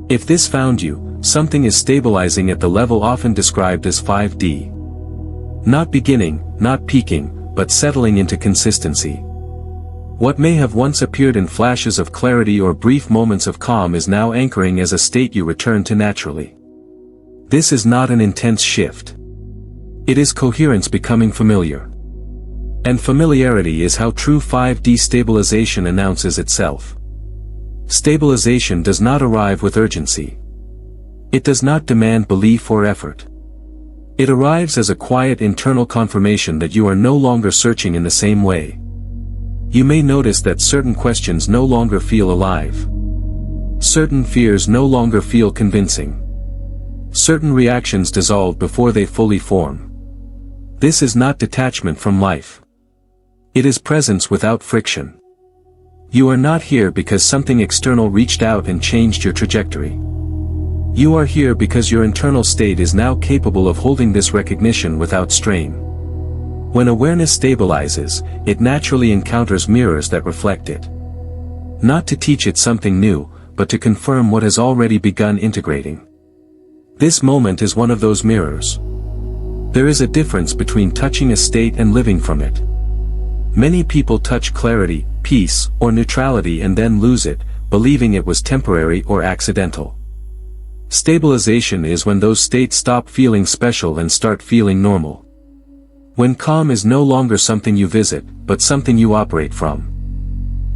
If this found you, something is stabilizing at the level often described as 5D. Not beginning, not peaking, but settling into consistency. What may have once appeared in flashes of clarity or brief moments of calm is now anchoring as a state you return to naturally. This is not an intense shift. It is coherence becoming familiar. And familiarity is how true 5D stabilization announces itself. Stabilization does not arrive with urgency. It does not demand belief or effort. It arrives as a quiet internal confirmation that you are no longer searching in the same way. You may notice that certain questions no longer feel alive. Certain fears no longer feel convincing. Certain reactions dissolve before they fully form. This is not detachment from life. It is presence without friction. You are not here because something external reached out and changed your trajectory. You are here because your internal state is now capable of holding this recognition without strain. When awareness stabilizes, it naturally encounters mirrors that reflect it. Not to teach it something new, but to confirm what has already begun integrating. This moment is one of those mirrors. There is a difference between touching a state and living from it. Many people touch clarity, peace, or neutrality and then lose it, believing it was temporary or accidental. Stabilization is when those states stop feeling special and start feeling normal. When calm is no longer something you visit, but something you operate from.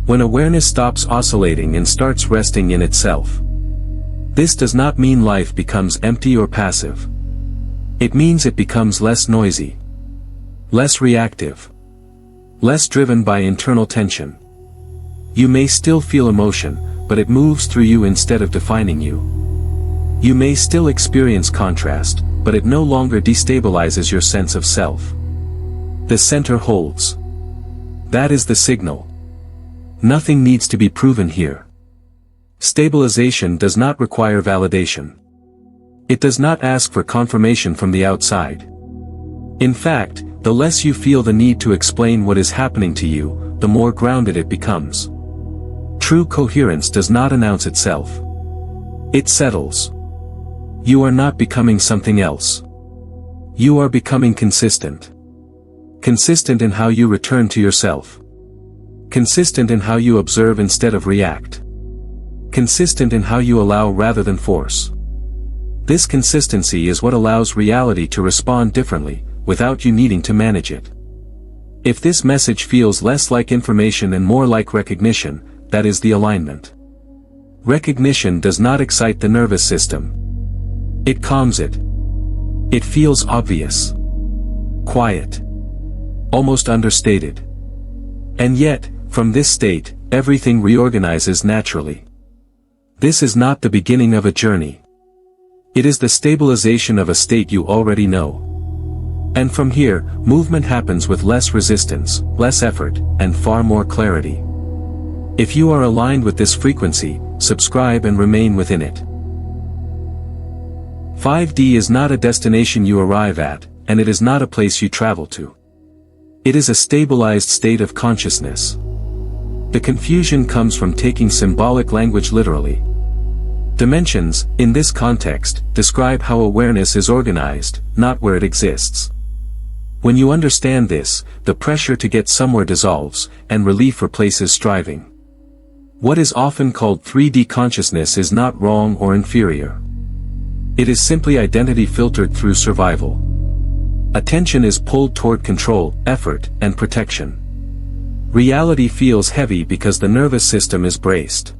When awareness stops oscillating and starts resting in itself. This does not mean life becomes empty or passive. It means it becomes less noisy. Less reactive. Less driven by internal tension. You may still feel emotion, but it moves through you instead of defining you. You may still experience contrast, but it no longer destabilizes your sense of self. The center holds. That is the signal. Nothing needs to be proven here. Stabilization does not require validation. It does not ask for confirmation from the outside. In fact, the less you feel the need to explain what is happening to you, the more grounded it becomes. True coherence does not announce itself. It settles. You are not becoming something else. You are becoming consistent. Consistent in how you return to yourself. Consistent in how you observe instead of react. Consistent in how you allow rather than force. This consistency is what allows reality to respond differently, without you needing to manage it. If this message feels less like information and more like recognition, that is the alignment. Recognition does not excite the nervous system. It calms it. It feels obvious. Quiet. Almost understated. And yet, from this state, everything reorganizes naturally. This is not the beginning of a journey. It is the stabilization of a state you already know. And from here, movement happens with less resistance, less effort, and far more clarity. If you are aligned with this frequency, subscribe and remain within it. 5D is not a destination you arrive at, and it is not a place you travel to. It is a stabilized state of consciousness. The confusion comes from taking symbolic language literally. Dimensions, in this context, describe how awareness is organized, not where it exists. When you understand this, the pressure to get somewhere dissolves, and relief replaces striving. What is often called 3D consciousness is not wrong or inferior. It is simply identity filtered through survival. Attention is pulled toward control, effort, and protection. Reality feels heavy because the nervous system is braced.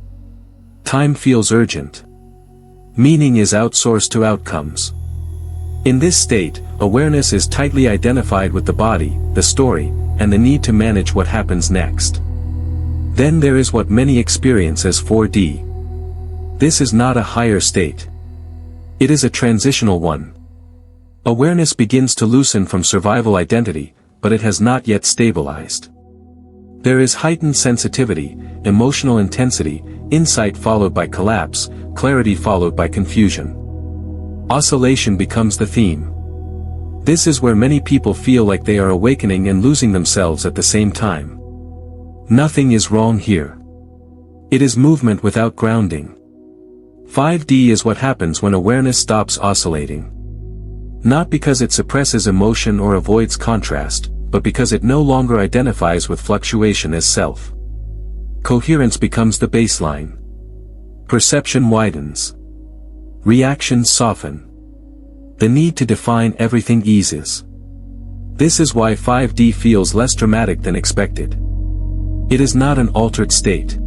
Time feels urgent. Meaning is outsourced to outcomes. In this state, awareness is tightly identified with the body, the story, and the need to manage what happens next. Then there is what many experience as 4D. This is not a higher state. It is a transitional one. Awareness begins to loosen from survival identity, but it has not yet stabilized. There is heightened sensitivity, emotional intensity, insight followed by collapse, clarity followed by confusion. Oscillation becomes the theme. This is where many people feel like they are awakening and losing themselves at the same time. Nothing is wrong here. It is movement without grounding. 5D is what happens when awareness stops oscillating. Not because it suppresses emotion or avoids contrast, but because it no longer identifies with fluctuation as self. Coherence becomes the baseline. Perception widens. Reactions soften. The need to define everything eases. This is why 5D feels less dramatic than expected. It is not an altered state.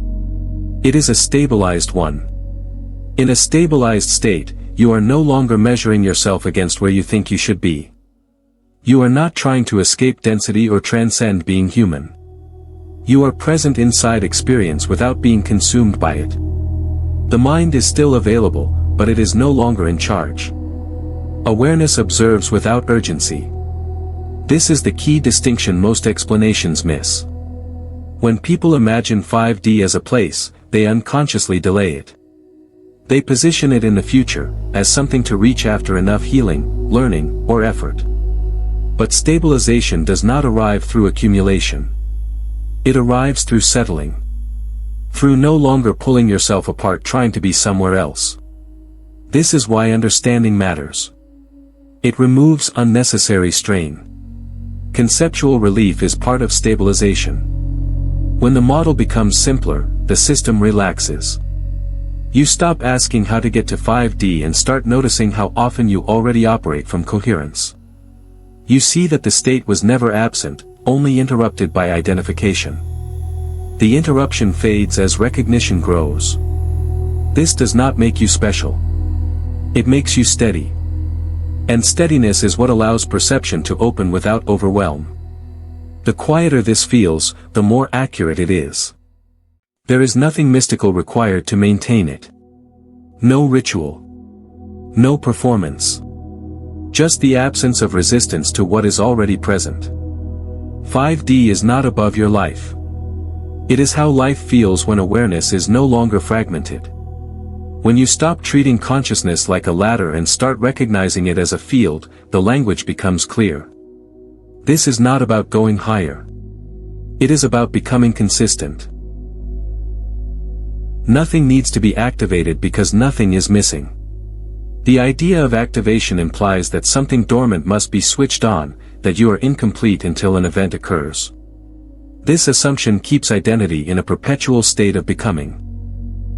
It is a stabilized one. In a stabilized state, you are no longer measuring yourself against where you think you should be. You are not trying to escape density or transcend being human. You are present inside experience without being consumed by it. The mind is still available, but it is no longer in charge. Awareness observes without urgency. This is the key distinction most explanations miss. When people imagine 5D as a place, they unconsciously delay it. They position it in the future, as something to reach after enough healing, learning, or effort. But stabilization does not arrive through accumulation. It arrives through settling. Through no longer pulling yourself apart trying to be somewhere else. This is why understanding matters. It removes unnecessary strain. Conceptual relief is part of stabilization. When the model becomes simpler, the system relaxes. You stop asking how to get to 5D and start noticing how often you already operate from coherence. You see that the state was never absent, only interrupted by identification. The interruption fades as recognition grows. This does not make you special. It makes you steady. And steadiness is what allows perception to open without overwhelm. The quieter this feels, the more accurate it is. There is nothing mystical required to maintain it. No ritual. No performance. Just the absence of resistance to what is already present. 5D is not above your life. It is how life feels when awareness is no longer fragmented. When you stop treating consciousness like a ladder and start recognizing it as a field, the language becomes clear. This is not about going higher. It is about becoming consistent. Nothing needs to be activated because nothing is missing. The idea of activation implies that something dormant must be switched on, that you are incomplete until an event occurs. This assumption keeps identity in a perpetual state of becoming.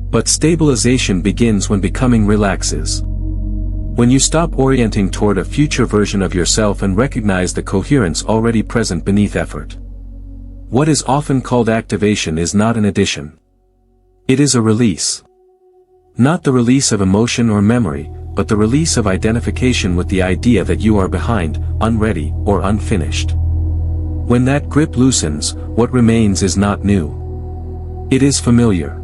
But stabilization begins when becoming relaxes. When you stop orienting toward a future version of yourself and recognize the coherence already present beneath effort. What is often called activation is not an addition. It is a release. Not the release of emotion or memory, but the release of identification with the idea that you are behind, unready, or unfinished. When that grip loosens, what remains is not new. It is familiar.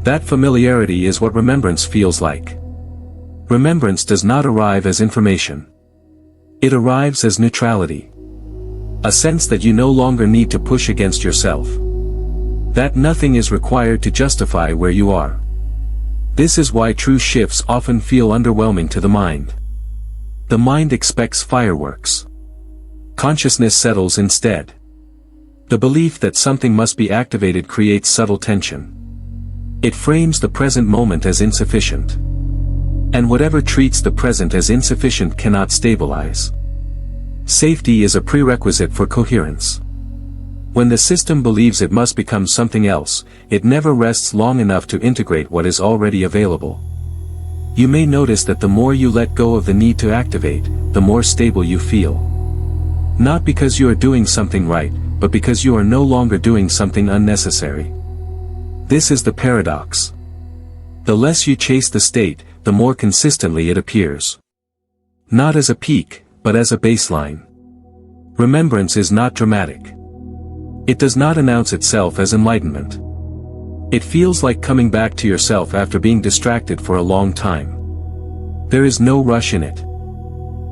That familiarity is what remembrance feels like. Remembrance does not arrive as information. It arrives as neutrality. A sense that you no longer need to push against yourself. That nothing is required to justify where you are. This is why true shifts often feel underwhelming to the mind. The mind expects fireworks. Consciousness settles instead. The belief that something must be activated creates subtle tension. It frames the present moment as insufficient. And whatever treats the present as insufficient cannot stabilize. Safety is a prerequisite for coherence. When the system believes it must become something else, it never rests long enough to integrate what is already available. You may notice that the more you let go of the need to activate, the more stable you feel. Not because you are doing something right, but because you are no longer doing something unnecessary. This is the paradox. The less you chase the state, the more consistently it appears. Not as a peak, but as a baseline. Remembrance is not dramatic. It does not announce itself as enlightenment. It feels like coming back to yourself after being distracted for a long time. There is no rush in it.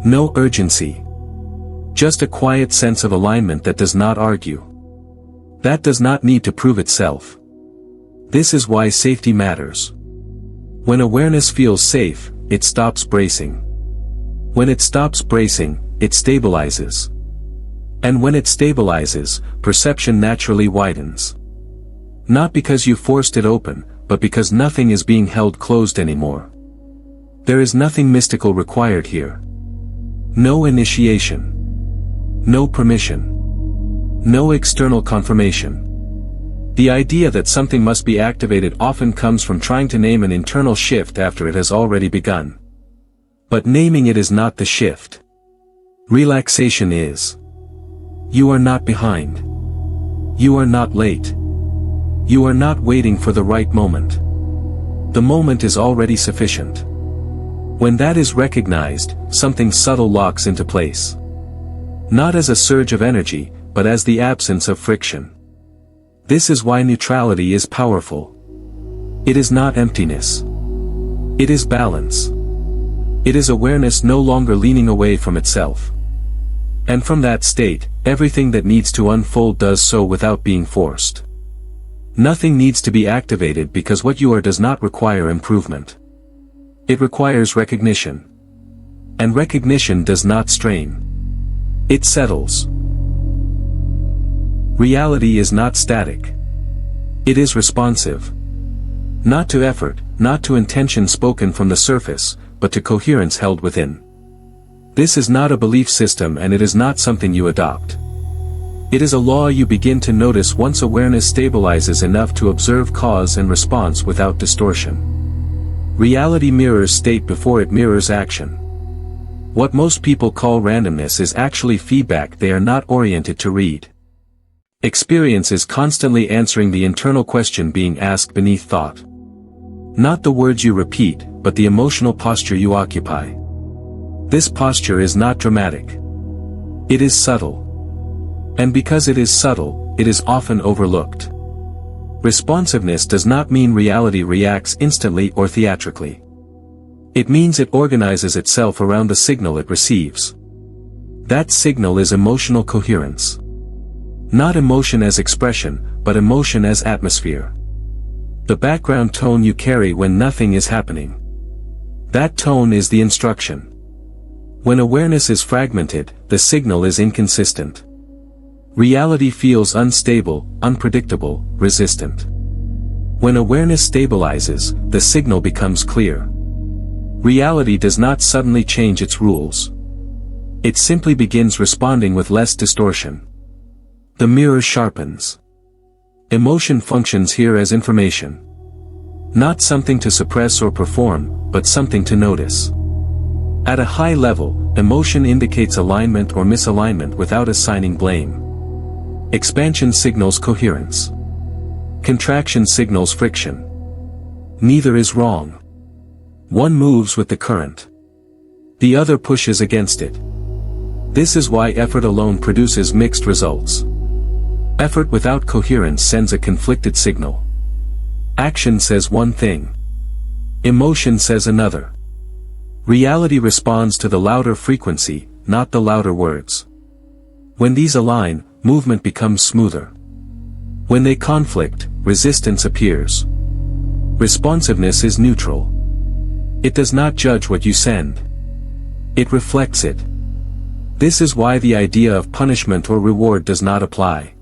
No urgency. Just a quiet sense of alignment that does not argue. That does not need to prove itself. This is why safety matters. When awareness feels safe, it stops bracing. When it stops bracing, it stabilizes. And when it stabilizes, perception naturally widens. Not because you forced it open, but because nothing is being held closed anymore. There is nothing mystical required here. No initiation. No permission. No external confirmation. The idea that something must be activated often comes from trying to name an internal shift after it has already begun. But naming it is not the shift. Relaxation is. You are not behind. You are not late. You are not waiting for the right moment. The moment is already sufficient. When that is recognized, something subtle locks into place. Not as a surge of energy, but as the absence of friction. This is why neutrality is powerful. It is not emptiness. It is balance. It is awareness no longer leaning away from itself. And from that state, everything that needs to unfold does so without being forced. Nothing needs to be activated because what you are does not require improvement. It requires recognition. And recognition does not strain. It settles. Reality is not static. It is responsive. Not to effort, not to intention spoken from the surface, but to coherence held within. This is not a belief system, and it is not something you adopt. It is a law you begin to notice once awareness stabilizes enough to observe cause and response without distortion. Reality mirrors state before it mirrors action. What most people call randomness is actually feedback they are not oriented to read. Experience is constantly answering the internal question being asked beneath thought. Not the words you repeat, but the emotional posture you occupy. This posture is not dramatic. It is subtle. And because it is subtle, it is often overlooked. Responsiveness does not mean reality reacts instantly or theatrically. It means it organizes itself around the signal it receives. That signal is emotional coherence. Not emotion as expression, but emotion as atmosphere. The background tone you carry when nothing is happening. That tone is the instruction. When awareness is fragmented, the signal is inconsistent. Reality feels unstable, unpredictable, resistant. When awareness stabilizes, the signal becomes clear. Reality does not suddenly change its rules. It simply begins responding with less distortion. The mirror sharpens. Emotion functions here as information. Not something to suppress or perform, but something to notice. At a high level, emotion indicates alignment or misalignment without assigning blame. Expansion signals coherence. Contraction signals friction. Neither is wrong. One moves with the current. The other pushes against it. This is why effort alone produces mixed results. Effort without coherence sends a conflicted signal. Action says one thing. Emotion says another. Reality responds to the louder frequency, not the louder words. When these align, movement becomes smoother. When they conflict, resistance appears. Responsiveness is neutral. It does not judge what you send. It reflects it. This is why the idea of punishment or reward does not apply.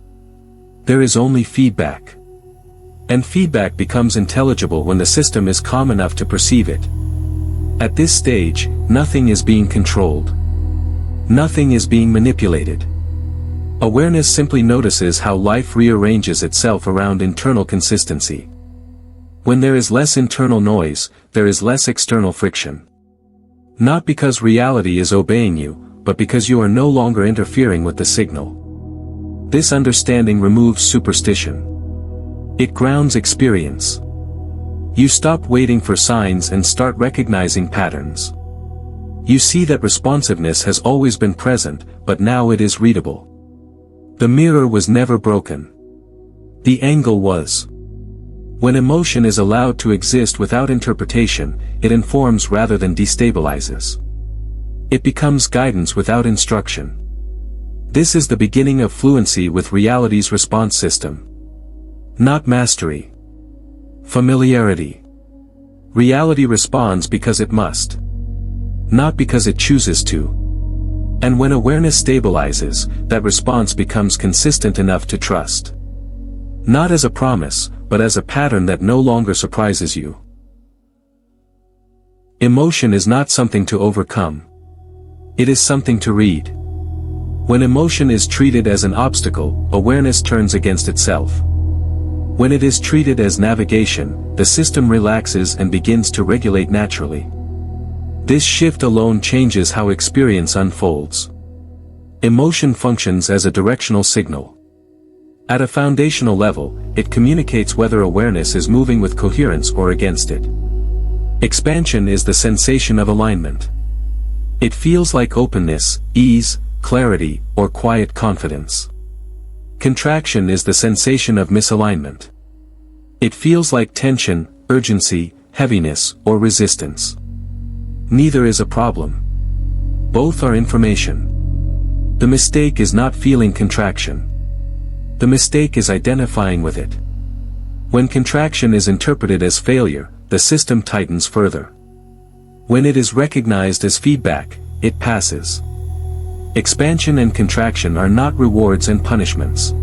There is only feedback. And feedback becomes intelligible when the system is calm enough to perceive it. At this stage, nothing is being controlled. Nothing is being manipulated. Awareness simply notices how life rearranges itself around internal consistency. When there is less internal noise, there is less external friction. Not because reality is obeying you, but because you are no longer interfering with the signal. This understanding removes superstition. It grounds experience. You stop waiting for signs and start recognizing patterns. You see that responsiveness has always been present, but now it is readable. The mirror was never broken. The angle was. When emotion is allowed to exist without interpretation, it informs rather than destabilizes. It becomes guidance without instruction. This is the beginning of fluency with reality's response system. Not mastery. Familiarity. Reality responds because it must. Not because it chooses to. And when awareness stabilizes, that response becomes consistent enough to trust. Not as a promise, but as a pattern that no longer surprises you. Emotion is not something to overcome. It is something to read. When emotion is treated as an obstacle, awareness turns against itself. When it is treated as navigation, the system relaxes and begins to regulate naturally. This shift alone changes how experience unfolds. Emotion functions as a directional signal. At a foundational level, it communicates whether awareness is moving with coherence or against it. Expansion is the sensation of alignment. It feels like openness, ease, clarity, or quiet confidence. Contraction is the sensation of misalignment. It feels like tension, urgency, heaviness, or resistance. Neither is a problem. Both are information. The mistake is not feeling contraction. The mistake is identifying with it. When contraction is interpreted as failure, the system tightens further. When it is recognized as feedback, it passes. Expansion and contraction are not rewards and punishments.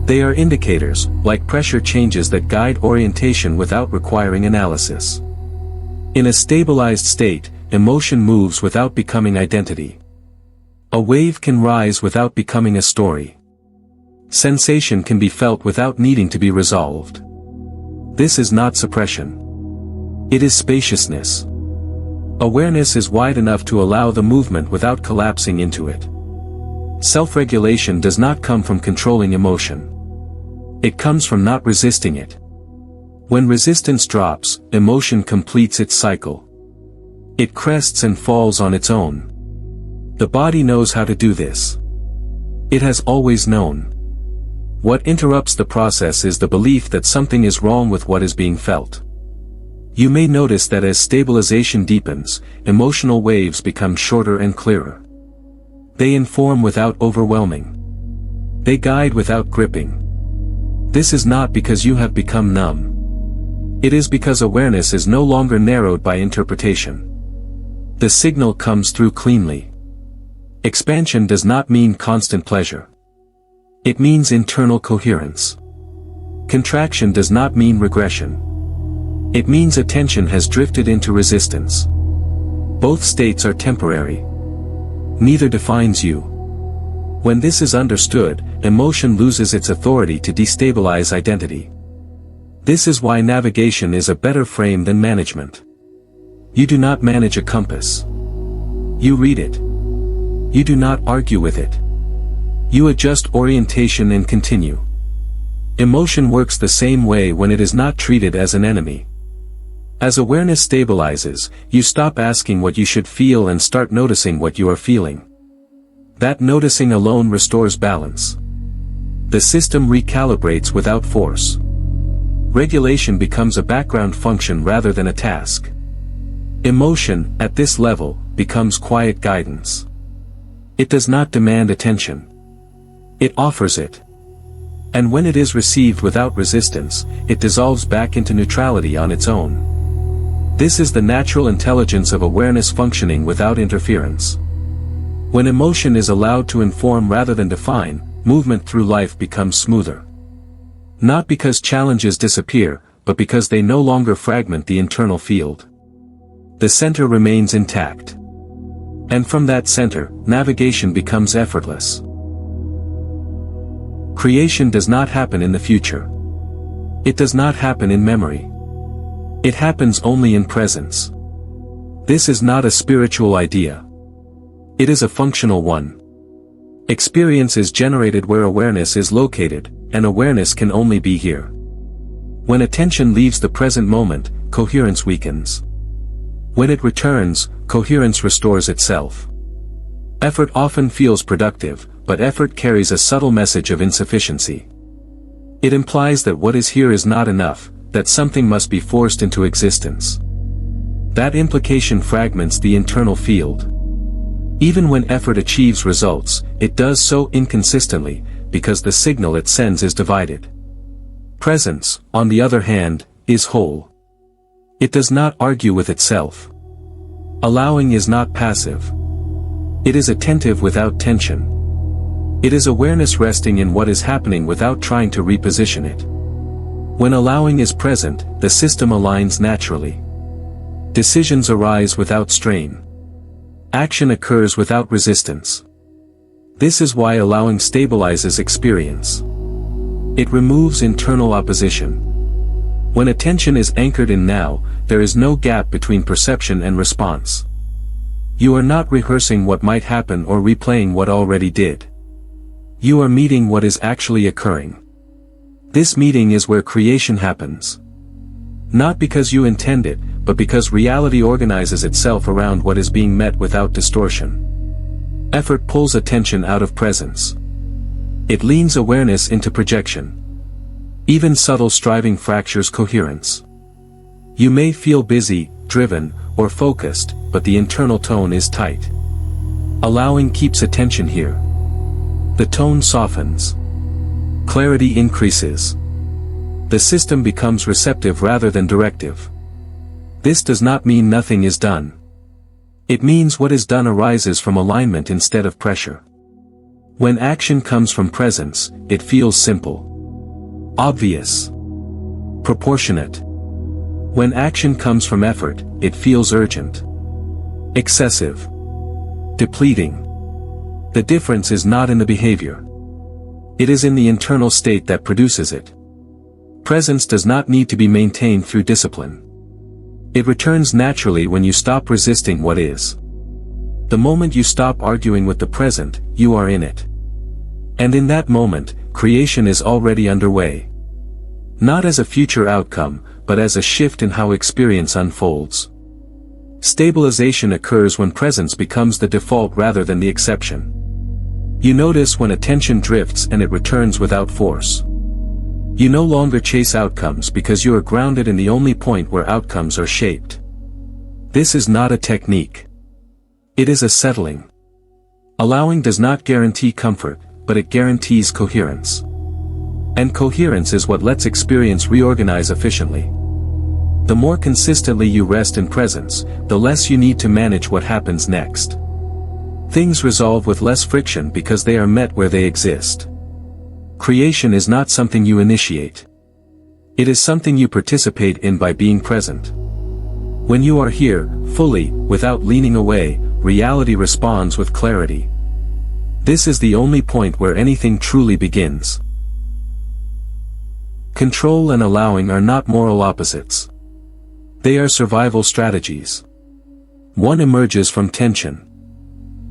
They are indicators, like pressure changes that guide orientation without requiring analysis. In a stabilized state, emotion moves without becoming identity. A wave can rise without becoming a story. Sensation can be felt without needing to be resolved. This is not suppression. It is spaciousness. Awareness is wide enough to allow the movement without collapsing into it. Self-regulation does not come from controlling emotion. It comes from not resisting it. When resistance drops, emotion completes its cycle. It crests and falls on its own. The body knows how to do this. It has always known. What interrupts the process is the belief that something is wrong with what is being felt. You may notice that as stabilization deepens, emotional waves become shorter and clearer. They inform without overwhelming. They guide without gripping. This is not because you have become numb. It is because awareness is no longer narrowed by interpretation. The signal comes through cleanly. Expansion does not mean constant pleasure. It means internal coherence. Contraction does not mean regression. It means attention has drifted into resistance. Both states are temporary. Neither defines you. When this is understood, emotion loses its authority to destabilize identity. This is why navigation is a better frame than management. You do not manage a compass. You read it. You do not argue with it. You adjust orientation and continue. Emotion works the same way when it is not treated as an enemy. As awareness stabilizes, you stop asking what you should feel and start noticing what you are feeling. That noticing alone restores balance. The system recalibrates without force. Regulation becomes a background function rather than a task. Emotion, at this level, becomes quiet guidance. It does not demand attention. It offers it. And when it is received without resistance, it dissolves back into neutrality on its own. This is the natural intelligence of awareness functioning without interference. When emotion is allowed to inform rather than define, movement through life becomes smoother. Not because challenges disappear, but because they no longer fragment the internal field. The center remains intact. And from that center, navigation becomes effortless. Creation does not happen in the future. It does not happen in memory. It happens only in presence. This is not a spiritual idea. It is a functional one. Experience is generated where awareness is located, and awareness can only be here. When attention leaves the present moment, coherence weakens. When it returns, coherence restores itself. Effort often feels productive, but effort carries a subtle message of insufficiency. It implies that what is here is not enough, that something must be forced into existence. That implication fragments the internal field. Even when effort achieves results, it does so inconsistently, because the signal it sends is divided. Presence, on the other hand, is whole. It does not argue with itself. Allowing is not passive. It is attentive without tension. It is awareness resting in what is happening without trying to reposition it. When allowing is present, the system aligns naturally. Decisions arise without strain. Action occurs without resistance. This is why allowing stabilizes experience. It removes internal opposition. When attention is anchored in now, there is no gap between perception and response. You are not rehearsing what might happen or replaying what already did. You are meeting what is actually occurring. This meeting is where creation happens. Not because you intend it, but because reality organizes itself around what is being met without distortion. Effort pulls attention out of presence. It leans awareness into projection. Even subtle striving fractures coherence. You may feel busy, driven, or focused, but the internal tone is tight. Allowing keeps attention here. The tone softens. Clarity increases. The system becomes receptive rather than directive. This does not mean nothing is done. It means what is done arises from alignment instead of pressure. When action comes from presence, it feels simple. Obvious. Proportionate. When action comes from effort, it feels urgent. Excessive. Depleting. The difference is not in the behavior. It is in the internal state that produces it. Presence does not need to be maintained through discipline. It returns naturally when you stop resisting what is. The moment you stop arguing with the present, you are in it. And in that moment, creation is already underway. Not as a future outcome, but as a shift in how experience unfolds. Stabilization occurs when presence becomes the default rather than the exception. You notice when attention drifts and it returns without force. You no longer chase outcomes because you are grounded in the only point where outcomes are shaped. This is not a technique. It is a settling. Allowing does not guarantee comfort, but it guarantees coherence. And coherence is what lets experience reorganize efficiently. The more consistently you rest in presence, the less you need to manage what happens next. Things resolve with less friction because they are met where they exist. Creation is not something you initiate. It is something you participate in by being present. When you are here, fully, without leaning away, reality responds with clarity. This is the only point where anything truly begins. Control and allowing are not moral opposites. They are survival strategies. One emerges from tension.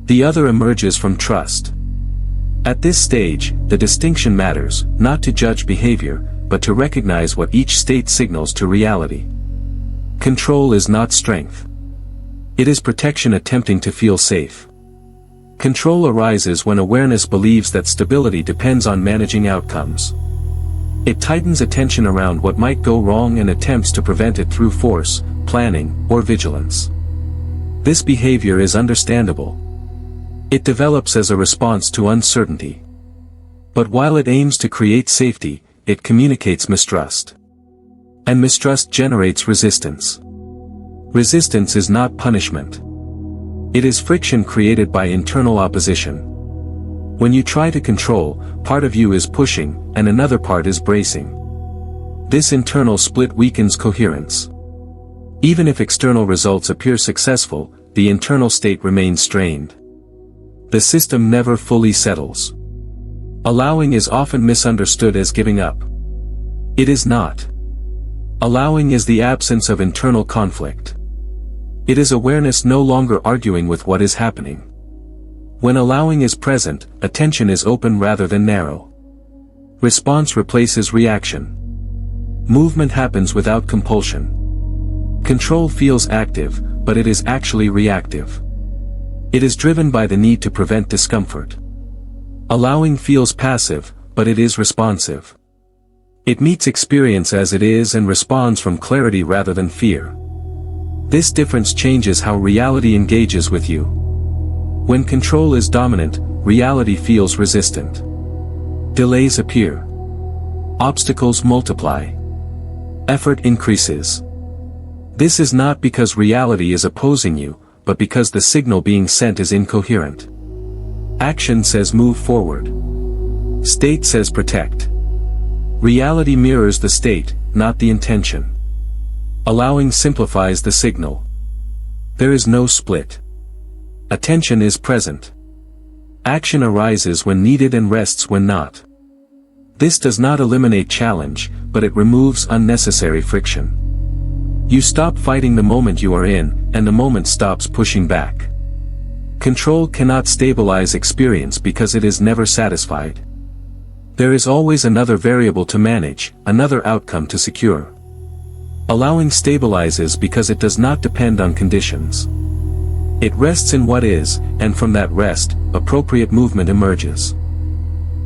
The other emerges from trust. At this stage, the distinction matters, not to judge behavior, but to recognize what each state signals to reality. Control is not strength. It is protection attempting to feel safe. Control arises when awareness believes that stability depends on managing outcomes. It tightens attention around what might go wrong and attempts to prevent it through force, planning, or vigilance. This behavior is understandable. It develops as a response to uncertainty. But while it aims to create safety, it communicates mistrust. And mistrust generates resistance. Resistance is not punishment. It is friction created by internal opposition. When you try to control, part of you is pushing, and another part is bracing. This internal split weakens coherence. Even if external results appear successful, the internal state remains strained. The system never fully settles. Allowing is often misunderstood as giving up. It is not. Allowing is the absence of internal conflict. It is awareness no longer arguing with what is happening. When allowing is present, attention is open rather than narrow. Response replaces reaction. Movement happens without compulsion. Control feels active, but it is actually reactive. It is driven by the need to prevent discomfort. Allowing feels passive, but it is responsive. It meets experience as it is and responds from clarity rather than fear. This difference changes how reality engages with you. When control is dominant, reality feels resistant. Delays appear. Obstacles multiply. Effort increases. This is not because reality is opposing you, but because the signal being sent is incoherent. Action says move forward. State says protect. Reality mirrors the state, not the intention. Allowing simplifies the signal. There is no split. Attention is present. Action arises when needed and rests when not. This does not eliminate challenge, but it removes unnecessary friction. You stop fighting the moment you are in, and the moment stops pushing back. Control cannot stabilize experience because it is never satisfied. There is always another variable to manage, another outcome to secure. Allowing stabilizes because it does not depend on conditions. It rests in what is, and from that rest, appropriate movement emerges.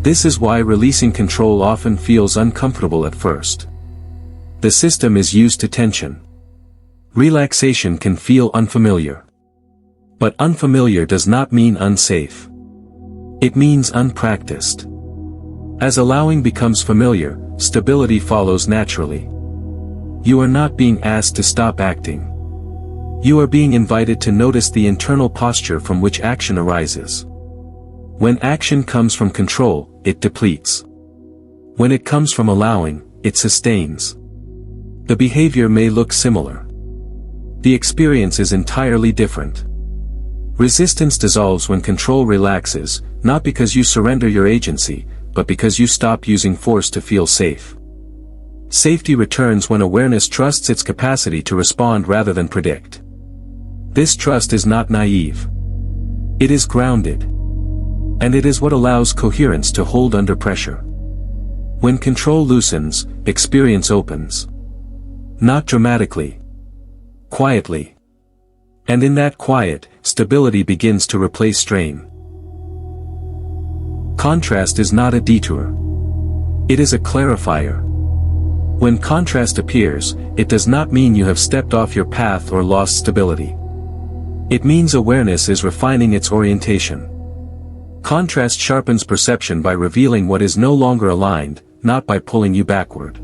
This is why releasing control often feels uncomfortable at first. The system is used to tension. Relaxation can feel unfamiliar. But unfamiliar does not mean unsafe. It means unpracticed. As allowing becomes familiar, stability follows naturally. You are not being asked to stop acting. You are being invited to notice the internal posture from which action arises. When action comes from control, it depletes. When it comes from allowing, it sustains. The behavior may look similar. The experience is entirely different. Resistance dissolves when control relaxes, not because you surrender your agency, but because you stop using force to feel safe. Safety returns when awareness trusts its capacity to respond rather than predict. This trust is not naive. It is grounded. And it is what allows coherence to hold under pressure. When control loosens, experience opens. Not dramatically. Quietly. And in that quiet, stability begins to replace strain. Contrast is not a detour. It is a clarifier. When contrast appears, it does not mean you have stepped off your path or lost stability. It means awareness is refining its orientation. Contrast sharpens perception by revealing what is no longer aligned, not by pulling you backward.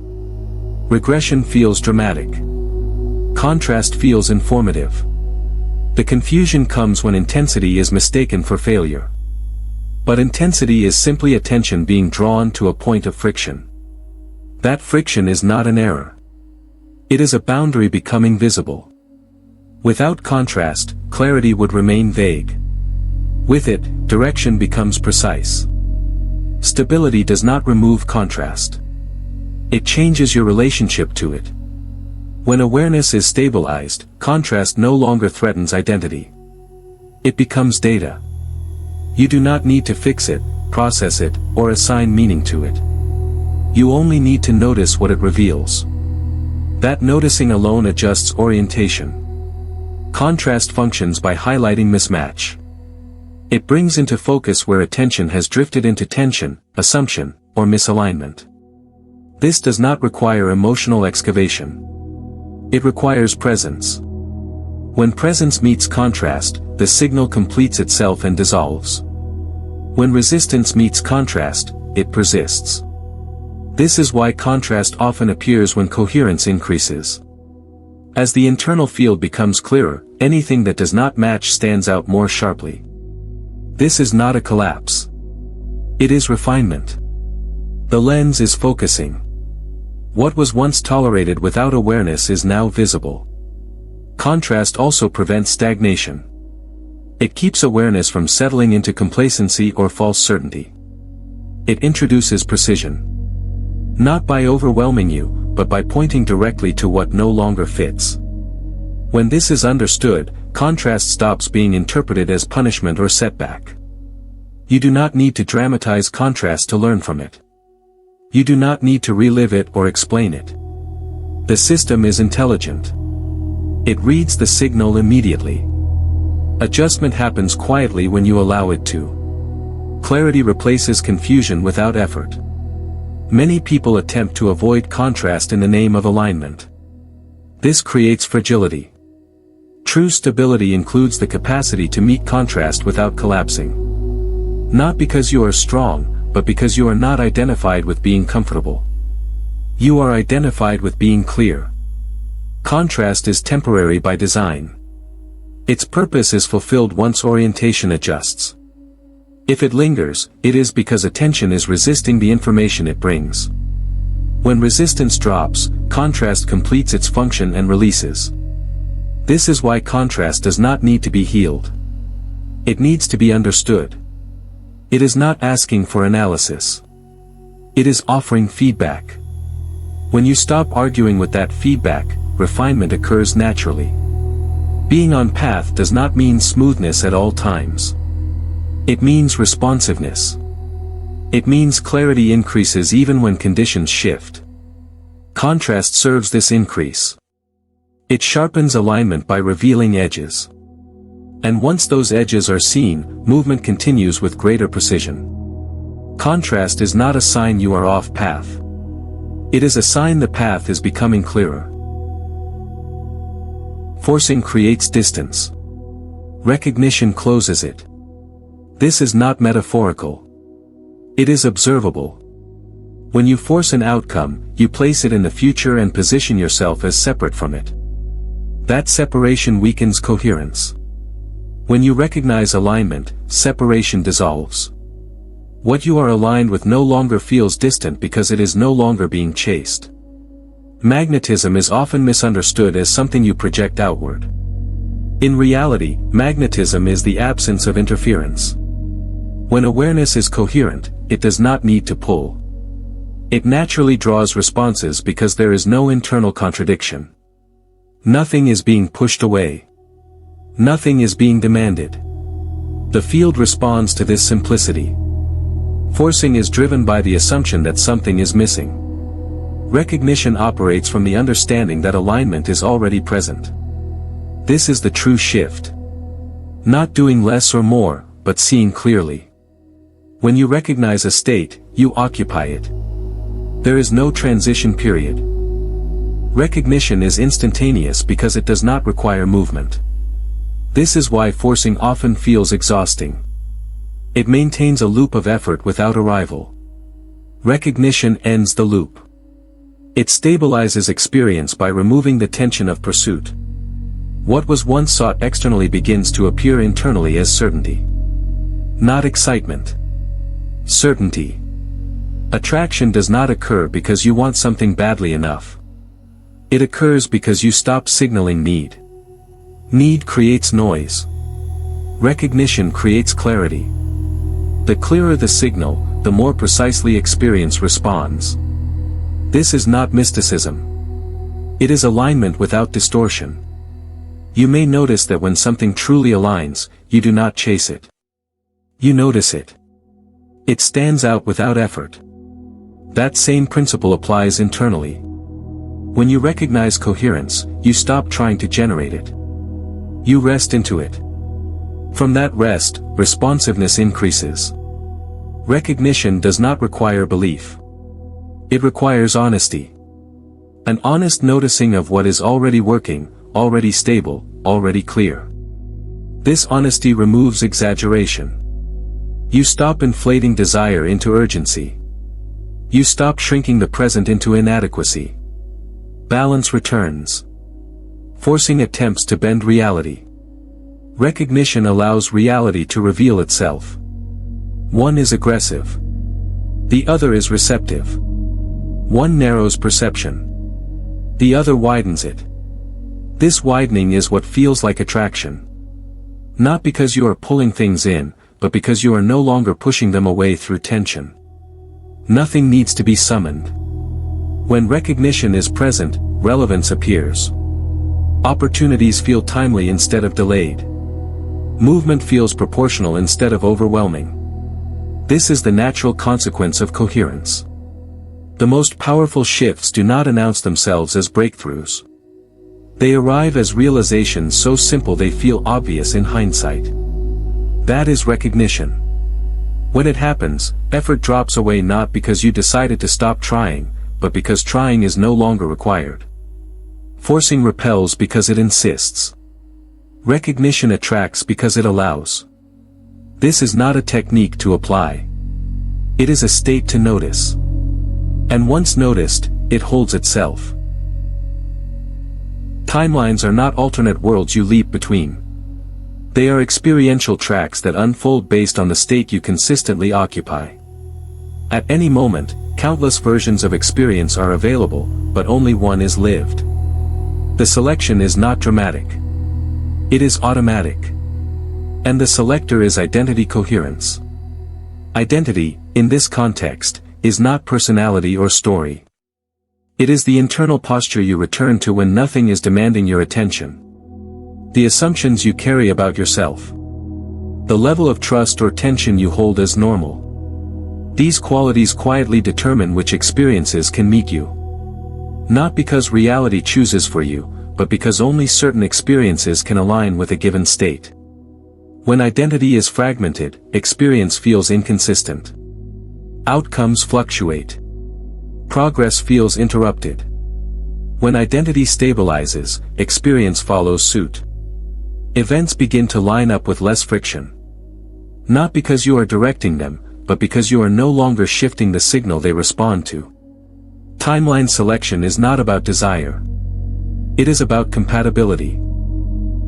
Regression feels dramatic. Contrast feels informative. The confusion comes when intensity is mistaken for failure. But intensity is simply attention being drawn to a point of friction. That friction is not an error. It is a boundary becoming visible. Without contrast, clarity would remain vague. With it, direction becomes precise. Stability does not remove contrast. It changes your relationship to it. When awareness is stabilized, contrast no longer threatens identity. It becomes data. You do not need to fix it, process it, or assign meaning to it. You only need to notice what it reveals. That noticing alone adjusts orientation. Contrast functions by highlighting mismatch. It brings into focus where attention has drifted into tension, assumption, or misalignment. This does not require emotional excavation. It requires presence. When presence meets contrast, the signal completes itself and dissolves. When resistance meets contrast, it persists. This is why contrast often appears when coherence increases. As the internal field becomes clearer, anything that does not match stands out more sharply. This is not a collapse. It is refinement. The lens is focusing. What was once tolerated without awareness is now visible. Contrast also prevents stagnation. It keeps awareness from settling into complacency or false certainty. It introduces precision. Not by overwhelming you, but by pointing directly to what no longer fits. When this is understood, contrast stops being interpreted as punishment or setback. You do not need to dramatize contrast to learn from it. You do not need to relive it or explain it. The system is intelligent. It reads the signal immediately. Adjustment happens quietly when you allow it to. Clarity replaces confusion without effort. Many people attempt to avoid contrast in the name of alignment. This creates fragility. True stability includes the capacity to meet contrast without collapsing. Not because you are strong, but because you are not identified with being comfortable. You are identified with being clear. Contrast is temporary by design. Its purpose is fulfilled once orientation adjusts. If it lingers, it is because attention is resisting the information it brings. When resistance drops, contrast completes its function and releases. This is why contrast does not need to be healed. It needs to be understood. It is not asking for analysis. It is offering feedback. When you stop arguing with that feedback, refinement occurs naturally. Being on path does not mean smoothness at all times. It means responsiveness. It means clarity increases even when conditions shift. Contrast serves this increase. It sharpens alignment by revealing edges. And once those edges are seen, movement continues with greater precision. Contrast is not a sign you are off path. It is a sign the path is becoming clearer. Forcing creates distance. Recognition closes it. This is not metaphorical. It is observable. When you force an outcome, you place it in the future and position yourself as separate from it. That separation weakens coherence. When you recognize alignment, separation dissolves. What you are aligned with no longer feels distant because it is no longer being chased. Magnetism is often misunderstood as something you project outward. In reality, magnetism is the absence of interference. When awareness is coherent, it does not need to pull. It naturally draws responses because there is no internal contradiction. Nothing is being pushed away. Nothing is being demanded. The field responds to this simplicity. Forcing is driven by the assumption that something is missing. Recognition operates from the understanding that alignment is already present. This is the true shift. Not doing less or more, but seeing clearly. When you recognize a state, you occupy it. There is no transition period. Recognition is instantaneous because it does not require movement. This is why forcing often feels exhausting. It maintains a loop of effort without arrival. Recognition ends the loop. It stabilizes experience by removing the tension of pursuit. What was once sought externally begins to appear internally as certainty. Not excitement. Certainty. Attraction does not occur because you want something badly enough. It occurs because you stop signaling need. Need creates noise. Recognition creates clarity. The clearer the signal, the more precisely experience responds. This is not mysticism. It is alignment without distortion. You may notice that when something truly aligns, you do not chase it. You notice it. It stands out without effort. That same principle applies internally. When you recognize coherence, you stop trying to generate it. You rest into it. From that rest, responsiveness increases. Recognition does not require belief. It requires honesty. An honest noticing of what is already working, already stable, already clear. This honesty removes exaggeration. You stop inflating desire into urgency. You stop shrinking the present into inadequacy. Balance returns. Forcing attempts to bend reality. Recognition allows reality to reveal itself. One is aggressive. The other is receptive. One narrows perception. The other widens it. This widening is what feels like attraction. Not because you are pulling things in, but because you are no longer pushing them away through tension. Nothing needs to be summoned. When recognition is present, relevance appears. Opportunities feel timely instead of delayed. Movement feels proportional instead of overwhelming. This is the natural consequence of coherence. The most powerful shifts do not announce themselves as breakthroughs. They arrive as realizations so simple they feel obvious in hindsight. That is recognition. When it happens, effort drops away not because you decided to stop trying, but because trying is no longer required. Forcing repels because it insists. Recognition attracts because it allows. This is not a technique to apply. It is a state to notice. And once noticed, it holds itself. Timelines are not alternate worlds you leap between. They are experiential tracks that unfold based on the state you consistently occupy. At any moment, countless versions of experience are available, but only one is lived. The selection is not dramatic. It is automatic. And the selector is identity coherence. Identity, in this context, is not personality or story. It is the internal posture you return to when nothing is demanding your attention. The assumptions you carry about yourself. The level of trust or tension you hold as normal. These qualities quietly determine which experiences can meet you. Not because reality chooses for you, but because only certain experiences can align with a given state. When identity is fragmented, experience feels inconsistent. Outcomes fluctuate. Progress feels interrupted. When identity stabilizes, experience follows suit. Events begin to line up with less friction. Not because you are directing them, but because you are no longer shifting the signal they respond to. Timeline selection is not about desire. It is about compatibility.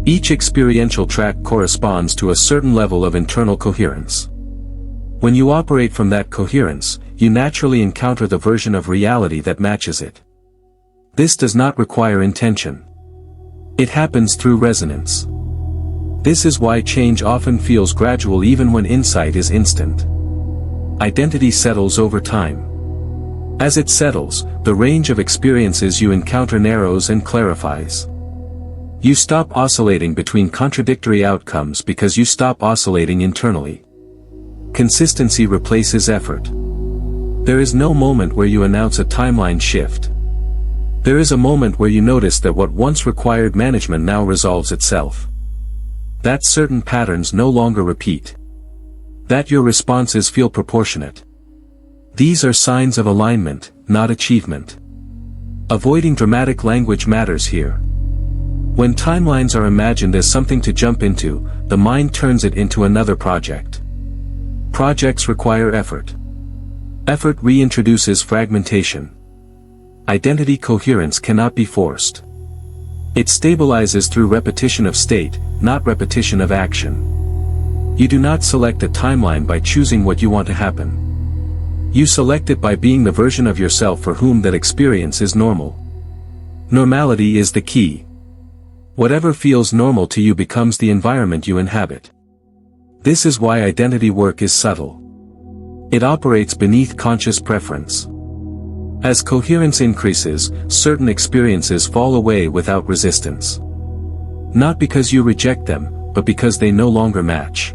Each experiential track corresponds to a certain level of internal coherence. When you operate from that coherence, you naturally encounter the version of reality that matches it. This does not require intention. It happens through resonance. This is why change often feels gradual even when insight is instant. Identity settles over time. As it settles, the range of experiences you encounter narrows and clarifies. You stop oscillating between contradictory outcomes because you stop oscillating internally. Consistency replaces effort. There is no moment where you announce a timeline shift. There is a moment where you notice that what once required management now resolves itself. That certain patterns no longer repeat. That your responses feel proportionate. These are signs of alignment, not achievement. Avoiding dramatic language matters here. When timelines are imagined as something to jump into, the mind turns it into another project. Projects require effort. Effort reintroduces fragmentation. Identity coherence cannot be forced. It stabilizes through repetition of state, not repetition of action. You do not select a timeline by choosing what you want to happen. You select it by being the version of yourself for whom that experience is normal. Normality is the key. Whatever feels normal to you becomes the environment you inhabit. This is why identity work is subtle. It operates beneath conscious preference. As coherence increases, certain experiences fall away without resistance. Not because you reject them, but because they no longer match.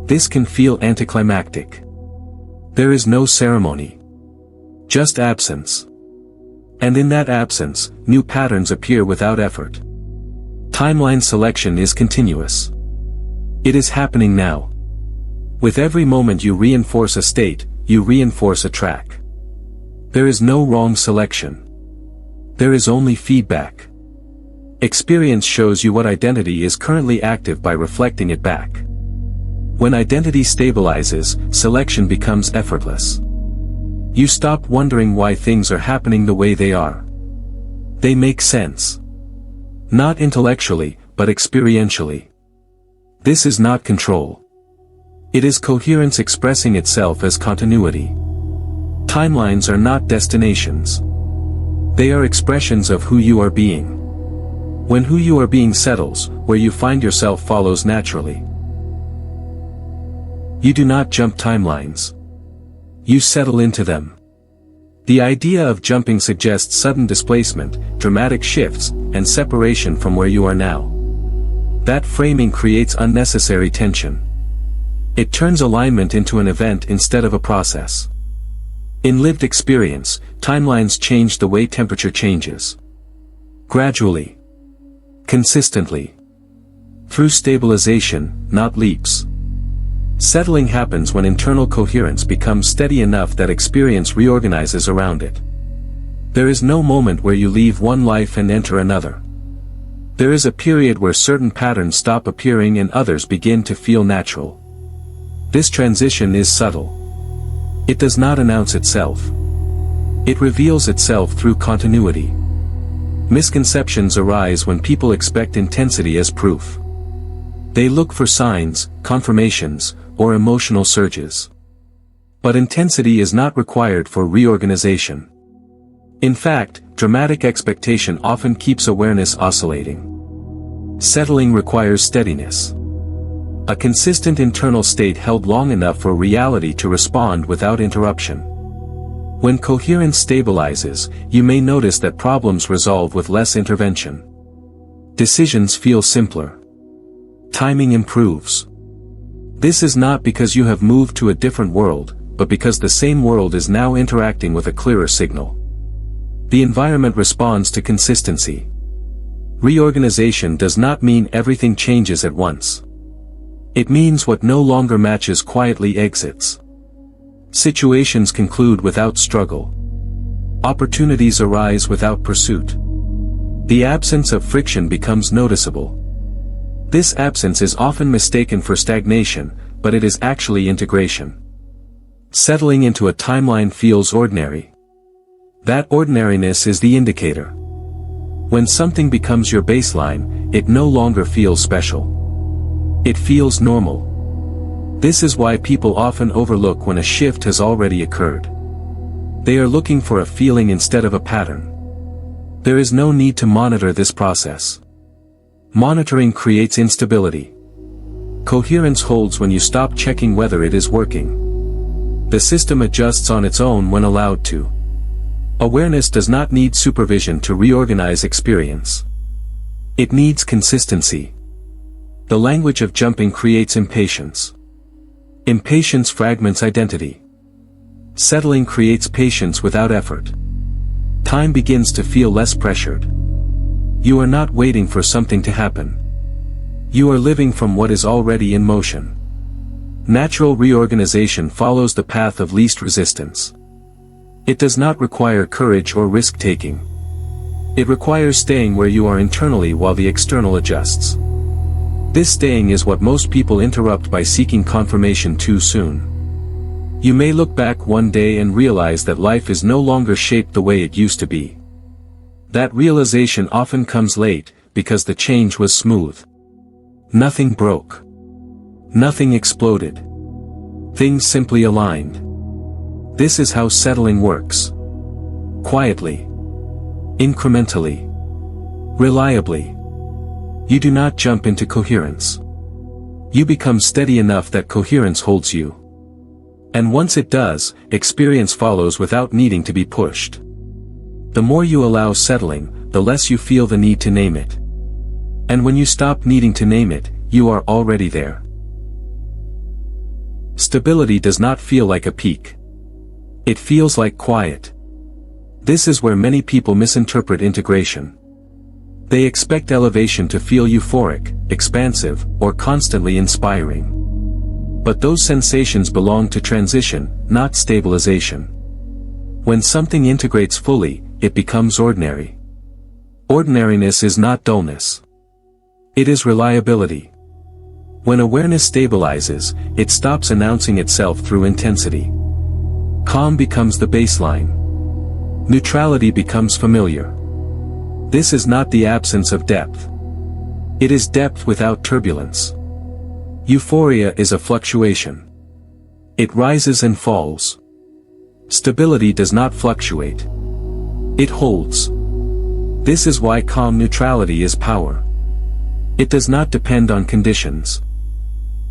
This can feel anticlimactic. There is no ceremony. Just absence. And in that absence, new patterns appear without effort. Timeline selection is continuous. It is happening now. With every moment you reinforce a state, you reinforce a track. There is no wrong selection. There is only feedback. Experience shows you what identity is currently active by reflecting it back. When identity stabilizes, selection becomes effortless. You stop wondering why things are happening the way they are. They make sense. Not intellectually, but experientially. This is not control. It is coherence expressing itself as continuity. Timelines are not destinations. They are expressions of who you are being. When who you are being settles, where you find yourself follows naturally. You do not jump timelines. You settle into them. The idea of jumping suggests sudden displacement, dramatic shifts, and separation from where you are now. That framing creates unnecessary tension. It turns alignment into an event instead of a process. In lived experience, timelines change the way temperature changes. Gradually. Consistently. Through stabilization, not leaps. Settling happens when internal coherence becomes steady enough that experience reorganizes around it. There is no moment where you leave one life and enter another. There is a period where certain patterns stop appearing and others begin to feel natural. This transition is subtle. It does not announce itself. It reveals itself through continuity. Misconceptions arise when people expect intensity as proof. They look for signs, confirmations, or emotional surges. But intensity is not required for reorganization. In fact, dramatic expectation often keeps awareness oscillating. Settling requires steadiness. A consistent internal state held long enough for reality to respond without interruption. When coherence stabilizes, you may notice that problems resolve with less intervention. Decisions feel simpler. Timing improves. This is not because you have moved to a different world, but because the same world is now interacting with a clearer signal. The environment responds to consistency. Reorganization does not mean everything changes at once. It means what no longer matches quietly exits. Situations conclude without struggle. Opportunities arise without pursuit. The absence of friction becomes noticeable. This absence is often mistaken for stagnation, but it is actually integration. Settling into a timeline feels ordinary. That ordinariness is the indicator. When something becomes your baseline, it no longer feels special. It feels normal. This is why people often overlook when a shift has already occurred. They are looking for a feeling instead of a pattern. There is no need to monitor this process. Monitoring creates instability. Coherence holds when you stop checking whether it is working. The system adjusts on its own when allowed to. Awareness does not need supervision to reorganize experience. It needs consistency. The language of jumping creates impatience. Impatience fragments identity. Settling creates patience without effort. Time begins to feel less pressured. You are not waiting for something to happen. You are living from what is already in motion. Natural reorganization follows the path of least resistance. It does not require courage or risk-taking. It requires staying where you are internally while the external adjusts. This staying is what most people interrupt by seeking confirmation too soon. You may look back one day and realize that life is no longer shaped the way it used to be. That realization often comes late, because the change was smooth. Nothing broke. Nothing exploded. Things simply aligned. This is how settling works. Quietly. Incrementally. Reliably. You do not jump into coherence. You become steady enough that coherence holds you. And once it does, experience follows without needing to be pushed. The more you allow settling, the less you feel the need to name it. And when you stop needing to name it, you are already there. Stability does not feel like a peak. It feels like quiet. This is where many people misinterpret integration. They expect elevation to feel euphoric, expansive, or constantly inspiring. But those sensations belong to transition, not stabilization. When something integrates fully, it becomes ordinary. Ordinariness is not dullness. It is reliability. When awareness stabilizes, it stops announcing itself through intensity. Calm becomes the baseline. Neutrality becomes familiar. This is not the absence of depth. It is depth without turbulence. Euphoria is a fluctuation. It rises and falls. Stability does not fluctuate. It holds. This is why calm neutrality is power. It does not depend on conditions.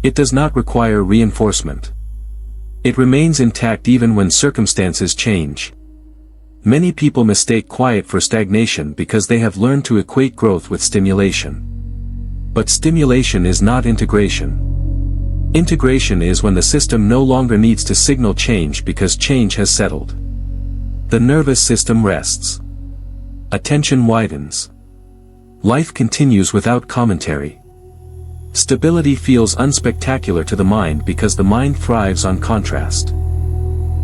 It does not require reinforcement. It remains intact even when circumstances change. Many people mistake quiet for stagnation because they have learned to equate growth with stimulation. But stimulation is not integration. Integration is when the system no longer needs to signal change because change has settled. The nervous system rests. Attention widens. Life continues without commentary. Stability feels unspectacular to the mind because the mind thrives on contrast.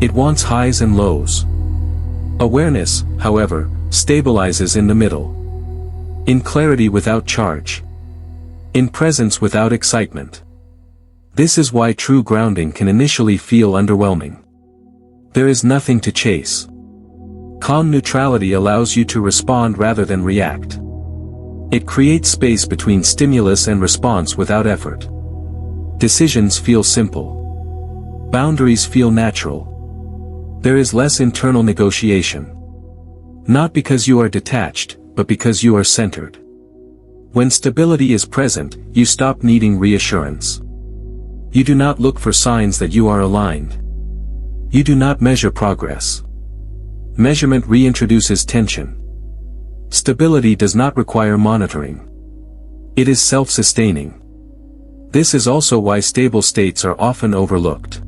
It wants highs and lows. Awareness, however, stabilizes in the middle. In clarity without charge. In presence without excitement. This is why true grounding can initially feel underwhelming. There is nothing to chase. Calm neutrality allows you to respond rather than react. It creates space between stimulus and response without effort. Decisions feel simple. Boundaries feel natural. There is less internal negotiation. Not because you are detached, but because you are centered. When stability is present, you stop needing reassurance. You do not look for signs that you are aligned. You do not measure progress. Measurement reintroduces tension. Stability does not require monitoring. It is self-sustaining. This is also why stable states are often overlooked.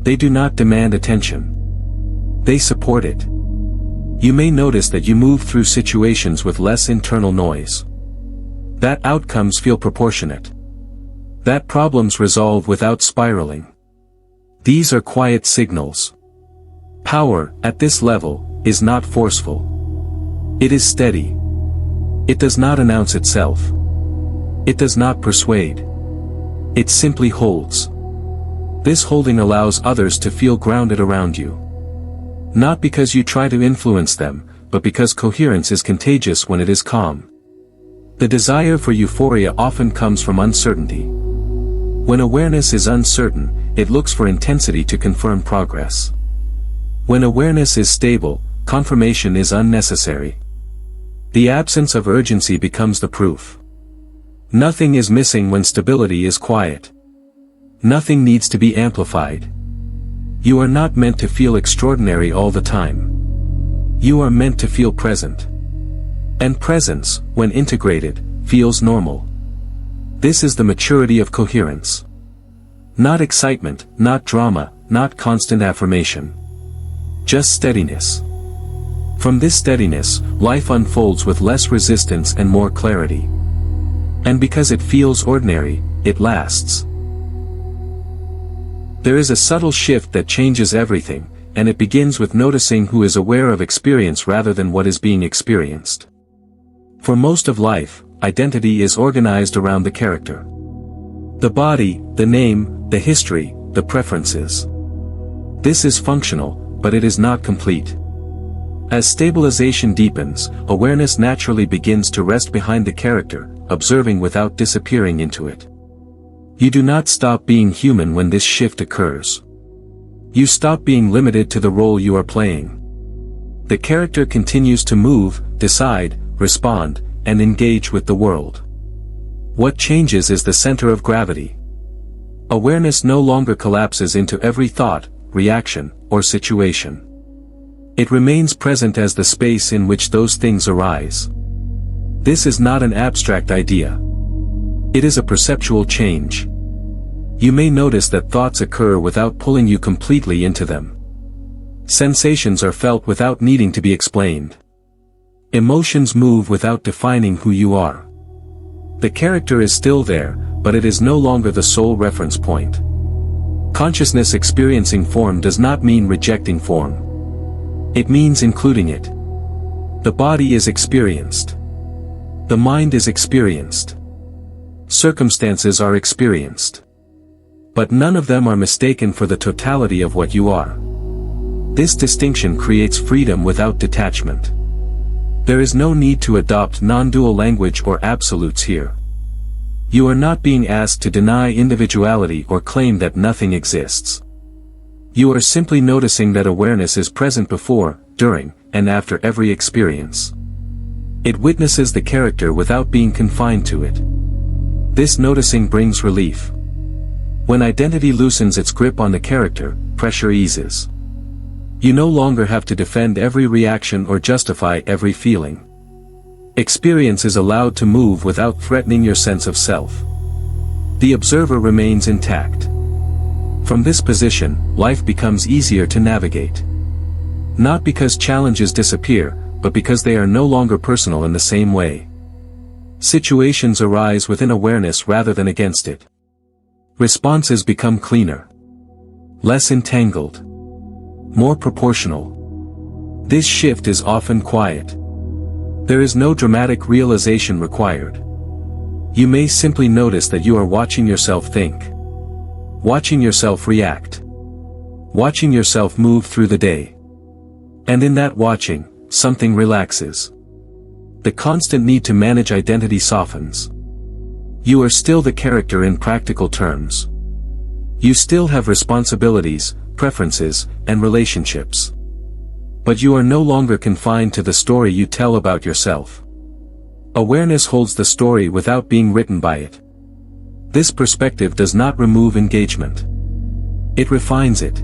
They do not demand attention. They support it. You may notice that you move through situations with less internal noise. That outcomes feel proportionate. That problems resolve without spiraling. These are quiet signals. Power, at this level, is not forceful. It is steady. It does not announce itself. It does not persuade. It simply holds. This holding allows others to feel grounded around you. Not because you try to influence them, but because coherence is contagious when it is calm. The desire for euphoria often comes from uncertainty. When awareness is uncertain, it looks for intensity to confirm progress. When awareness is stable, confirmation is unnecessary. The absence of urgency becomes the proof. Nothing is missing when stability is quiet. Nothing needs to be amplified. You are not meant to feel extraordinary all the time. You are meant to feel present. And presence, when integrated, feels normal. This is the maturity of coherence. Not excitement, not drama, not constant affirmation. Just steadiness. From this steadiness, life unfolds with less resistance and more clarity. And because it feels ordinary, it lasts. There is a subtle shift that changes everything, and it begins with noticing who is aware of experience rather than what is being experienced. For most of life, identity is organized around the character. The body, the name, the history, the preferences. This is functional, but it is not complete. As stabilization deepens, awareness naturally begins to rest behind the character, observing without disappearing into it. You do not stop being human when this shift occurs. You stop being limited to the role you are playing. The character continues to move, decide, respond, and engage with the world. What changes is the center of gravity. Awareness no longer collapses into every thought, reaction, or situation. It remains present as the space in which those things arise. This is not an abstract idea. It is a perceptual change. You may notice that thoughts occur without pulling you completely into them. Sensations are felt without needing to be explained. Emotions move without defining who you are. The character is still there, but it is no longer the sole reference point. Consciousness experiencing form does not mean rejecting form. It means including it. The body is experienced. The mind is experienced. Circumstances are experienced. But none of them are mistaken for the totality of what you are. This distinction creates freedom without detachment. There is no need to adopt non-dual language or absolutes here. You are not being asked to deny individuality or claim that nothing exists. You are simply noticing that awareness is present before, during, and after every experience. It witnesses the character without being confined to it. This noticing brings relief. When identity loosens its grip on the character, pressure eases. You no longer have to defend every reaction or justify every feeling. Experience is allowed to move without threatening your sense of self. The observer remains intact. From this position, life becomes easier to navigate. Not because challenges disappear, but because they are no longer personal in the same way. Situations arise within awareness rather than against it. Responses become cleaner. Less entangled. More proportional. This shift is often quiet. There is no dramatic realization required. You may simply notice that you are watching yourself think. Watching yourself react. Watching yourself move through the day. And in that watching, something relaxes. The constant need to manage identity softens. You are still the character in practical terms. You still have responsibilities, preferences, and relationships. But you are no longer confined to the story you tell about yourself. Awareness holds the story without being written by it. This perspective does not remove engagement. It refines it.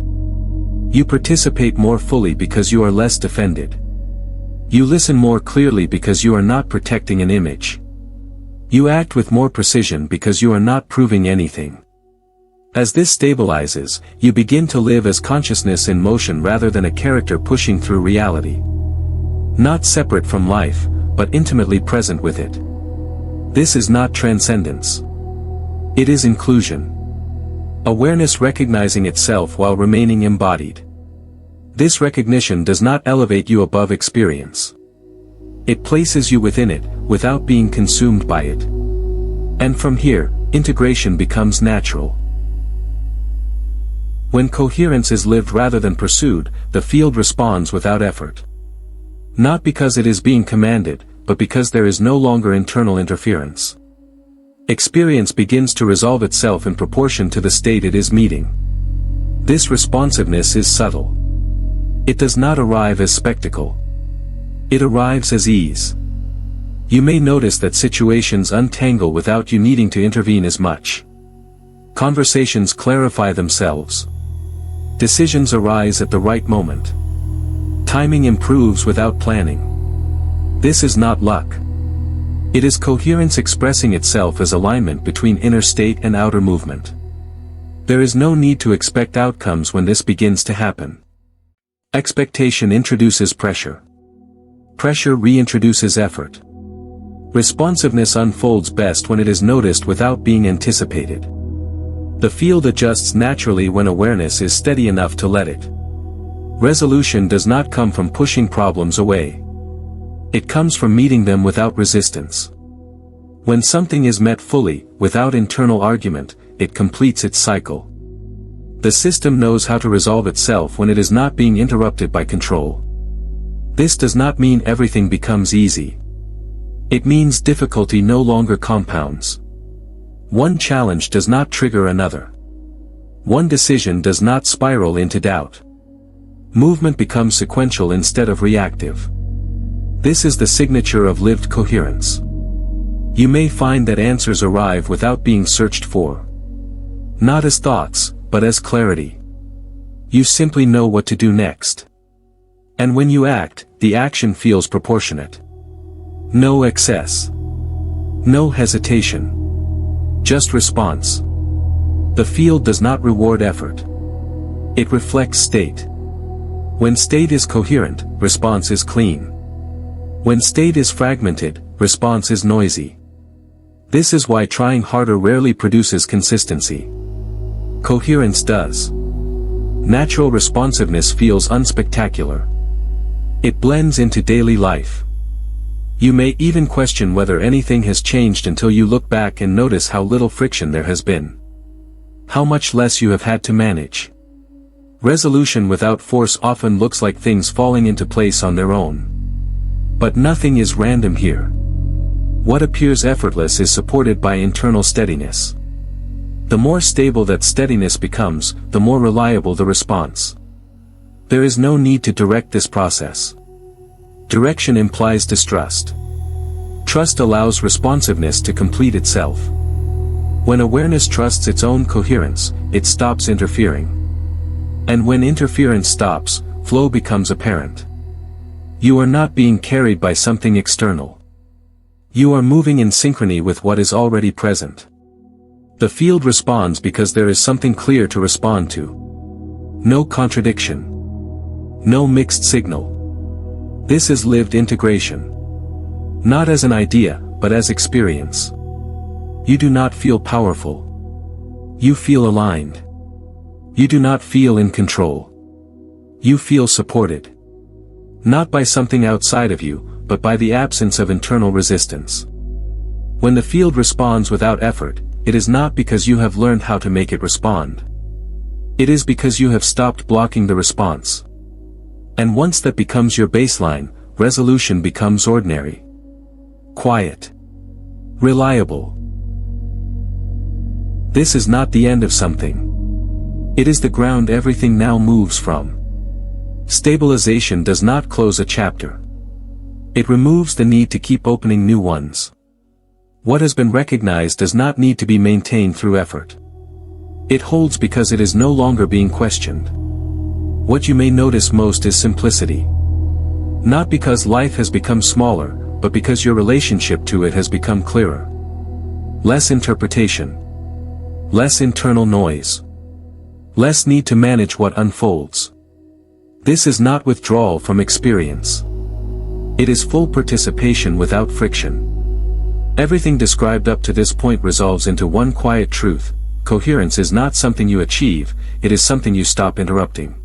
You participate more fully because you are less defended. You listen more clearly because you are not protecting an image. You act with more precision because you are not proving anything. As this stabilizes, you begin to live as consciousness in motion rather than a character pushing through reality. Not separate from life, but intimately present with it. This is not transcendence. It is inclusion. Awareness recognizing itself while remaining embodied. This recognition does not elevate you above experience. It places you within it, without being consumed by it. And from here, integration becomes natural. When coherence is lived rather than pursued, the field responds without effort. Not because it is being commanded, but because there is no longer internal interference. Experience begins to resolve itself in proportion to the state it is meeting. This responsiveness is subtle. It does not arrive as spectacle. It arrives as ease. You may notice that situations untangle without you needing to intervene as much. Conversations clarify themselves. Decisions arise at the right moment. Timing improves without planning. This is not luck. It is coherence expressing itself as alignment between inner state and outer movement. There is no need to expect outcomes when this begins to happen. Expectation introduces pressure. Pressure reintroduces effort. Responsiveness unfolds best when it is noticed without being anticipated. The field adjusts naturally when awareness is steady enough to let it. Resolution does not come from pushing problems away. It comes from meeting them without resistance. When something is met fully, without internal argument, it completes its cycle. The system knows how to resolve itself when it is not being interrupted by control. This does not mean everything becomes easy. It means difficulty no longer compounds. One challenge does not trigger another. One decision does not spiral into doubt. Movement becomes sequential instead of reactive. This is the signature of lived coherence. You may find that answers arrive without being searched for. Not as thoughts, but as clarity. You simply know what to do next. And when you act, the action feels proportionate. No excess. No hesitation. Just response. The field does not reward effort. It reflects state. When state is coherent, response is clean. When state is fragmented, response is noisy. This is why trying harder rarely produces consistency. Coherence does. Natural responsiveness feels unspectacular. It blends into daily life. You may even question whether anything has changed until you look back and notice how little friction there has been. How much less you have had to manage. Resolution without force often looks like things falling into place on their own. But nothing is random here. What appears effortless is supported by internal steadiness. The more stable that steadiness becomes, the more reliable the response. There is no need to direct this process. Direction implies distrust. Trust allows responsiveness to complete itself. When awareness trusts its own coherence, it stops interfering. And when interference stops, flow becomes apparent. You are not being carried by something external. You are moving in synchrony with what is already present. The field responds because there is something clear to respond to. No contradiction. No mixed signal. This is lived integration. Not as an idea, but as experience. You do not feel powerful. You feel aligned. You do not feel in control. You feel supported. Not by something outside of you, but by the absence of internal resistance. When the field responds without effort, it is not because you have learned how to make it respond. It is because you have stopped blocking the response. And once that becomes your baseline, resolution becomes ordinary. Quiet. Reliable. This is not the end of something. It is the ground everything now moves from. Stabilization does not close a chapter. It removes the need to keep opening new ones. What has been recognized does not need to be maintained through effort. It holds because it is no longer being questioned. What you may notice most is simplicity. Not because life has become smaller, but because your relationship to it has become clearer. Less interpretation. Less internal noise. Less need to manage what unfolds. This is not withdrawal from experience. It is full participation without friction. Everything described up to this point resolves into one quiet truth: coherence is not something you achieve, it is something you stop interrupting.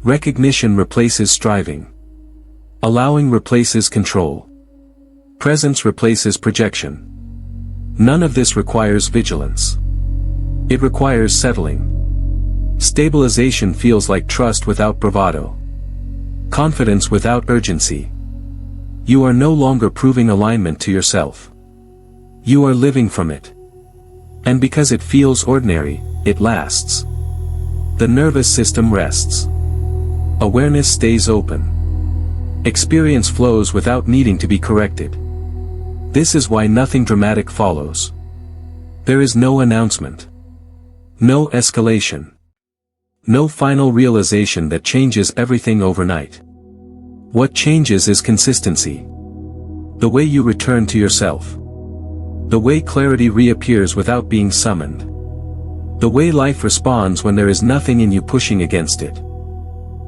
Recognition replaces striving. Allowing replaces control. Presence replaces projection. None of this requires vigilance. It requires settling. Stabilization feels like trust without bravado. Confidence without urgency. You are no longer proving alignment to yourself. You are living from it. And because it feels ordinary, it lasts. The nervous system rests. Awareness stays open. Experience flows without needing to be corrected. This is why nothing dramatic follows. There is no announcement. No escalation. No final realization that changes everything overnight. What changes is consistency. The way you return to yourself. The way clarity reappears without being summoned. The way life responds when there is nothing in you pushing against it.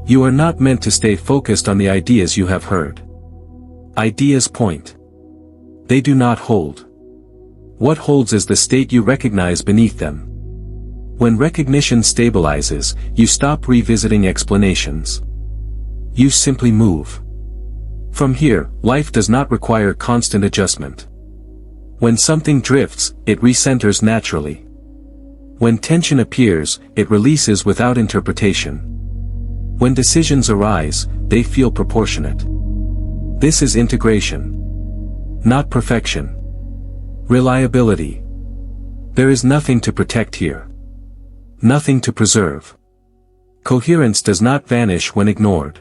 You are not meant to stay focused on the ideas you have heard. Ideas point. They do not hold. What holds is the state you recognize beneath them. When recognition stabilizes, you stop revisiting explanations. You simply move. From here, life does not require constant adjustment. When something drifts, it recenters naturally. When tension appears, it releases without interpretation. When decisions arise, they feel proportionate. This is integration. Not perfection. Reliability. There is nothing to protect here. Nothing to preserve. Coherence does not vanish when ignored.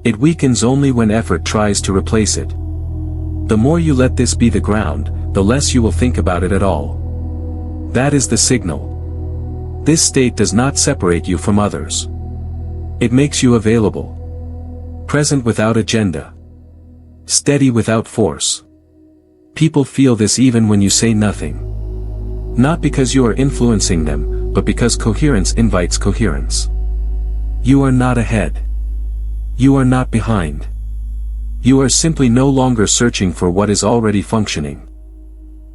It weakens only when effort tries to replace it. The more you let this be the ground, the less you will think about it at all. That is the signal. This state does not separate you from others. It makes you available. Present without agenda. Steady without force. People feel this even when you say nothing. Not because you are influencing them, but because coherence invites coherence. You are not ahead. You are not behind. You are simply no longer searching for what is already functioning.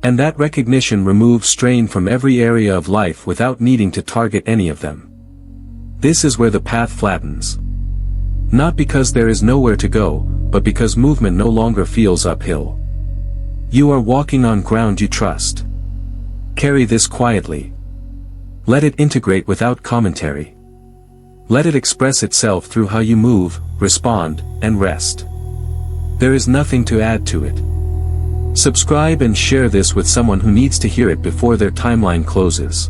And that recognition removes strain from every area of life without needing to target any of them. This is where the path flattens. Not because there is nowhere to go, but because movement no longer feels uphill. You are walking on ground you trust. Carry this quietly. Let it integrate without commentary. Let it express itself through how you move, respond, and rest. There is nothing to add to it. Subscribe and share this with someone who needs to hear it before their timeline closes.